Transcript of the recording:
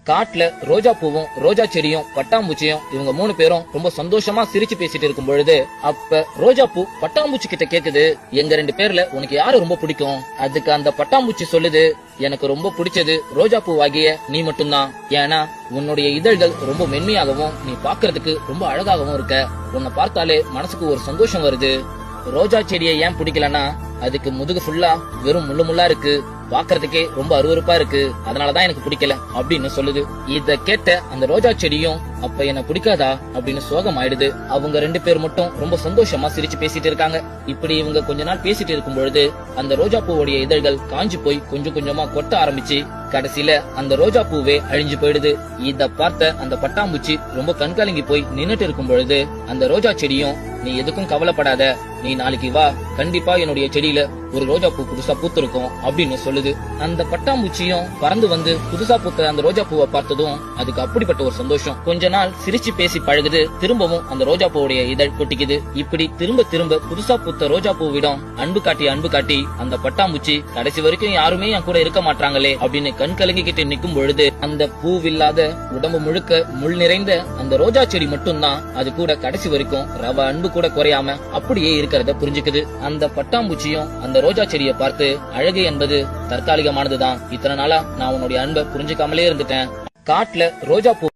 காட்டுல ரோஜா பூவும் ரோஜா செடியும் பட்டாம்பூச்சியும் இவங்க 3 பேரும் ரொம்ப சந்தோஷமா சிரிச்சு பேசிட்டு இருக்கும் பொழுது அப்ப ரோஜா பூ பட்டாம்பூச்சி கிட்ட கேக்குது, எங்க 2 பேர்ல உனக்கு யாரு ரொம்ப பிடிக்கும்? அதுக்கு அந்த பட்டாம்பூச்சி சொல்லுது, எனக்கு ரொம்ப பிடிச்சது ரோஜா பூவாகிய நீ மட்டும்தான். ஏன்னா உன்னுடைய இதழ்கள் ரொம்ப மென்மையாகவும் நீ பாக்குறதுக்கு ரொம்ப அழகாகவும் இருக்க. உன்னை பார்த்தாலே மனசுக்கு ஒரு சந்தோஷம் வருது. ரோஜா செடியை ஏன் பிடிக்கலன்னா அதுக்கு முதுகு ஃபுல்லா வெறும் முள்ளு முள்ளா இருக்கு, பாக்குறதுக்கே ரொம்ப அருவருப்பா இருக்கு, அதனாலதான் எனக்கு பிடிக்கல அப்படின்னு சொல்லுது. இத கேட்ட அந்த ரோஜா செடியும் அப்ப என்ன பிடிக்காதா அப்படின்னு சோகம் ஆயிடுது. அவங்க 2 பேர் மட்டும் ரொம்ப சந்தோஷமா சிரிச்சு பேசிட்டு இருக்காங்க. இப்படி இவங்க கொஞ்ச நாள் பேசிட்டு இருக்கும் பொழுது அந்த ரோஜா பூவுடைய இதழ்கள் காஞ்சு போய் கொஞ்சம் கொஞ்சமா கொட்ட ஆரம்பிச்சு கடைசியில அந்த ரோஜா பூவே அழிஞ்சு போயிடுது. இத பார்த்த அந்த பட்டாம்பூச்சி ரொம்ப கண்கலங்கி போய் நின்னுட்டு இருக்கும் பொழுது அந்த ரோஜா செடியும், நீ எதுக்கும் கவலைப்படாத, நீ நாளைக்கு வா, கண்டிப்பா என்னுடைய செடியில ஒரு ரோஜா பூ புதுசா பூத்திருக்கும் அப்படின்னு சொல்லுது. அந்த பட்டாம்பூச்சியும் பறந்து வந்து புதுசா பூத்த அந்த ரோஜா பூவை பார்த்ததும் அதுக்கு அப்படிப்பட்ட ஒரு சந்தோஷம். கொஞ்ச நாள் சிரிச்சு பேசி பழகுது. திரும்பவும் அந்த ரோஜா பூவுடைய இதழ் கொட்டிக்குது. இப்படி திரும்ப திரும்ப புதுசா பூத்த ரோஜா பூவிடம் அன்பு காட்டி அந்த பட்டாம்பூச்சி கடைசி வரைக்கும் யாருமே என் கூட இருக்க மாட்டாங்களே அப்படின்னு கண் கலங்கிக்கிட்டு நிக்கும் பொழுது அந்த பூவில்லாத உடம்பு முழுக்க முள் நிறைந்த அந்த ரோஜா செடி மட்டும்தான் அது கூட கடைசி வரைக்கும் ரவ அன்பு கூட குறையாம அப்படியே இருக்கிறத புரிஞ்சுக்குது. அந்த பட்டாம்பூச்சியும் அந்த ரோஜா செடியை பார்த்து, அழகு என்பது தற்காலிகமானதுதான், இத்தனை நாளா நான் உன்னுடைய அன்பை புரிஞ்சுக்காமலே இருந்துட்டேன். காட்டுல ரோஜா பூ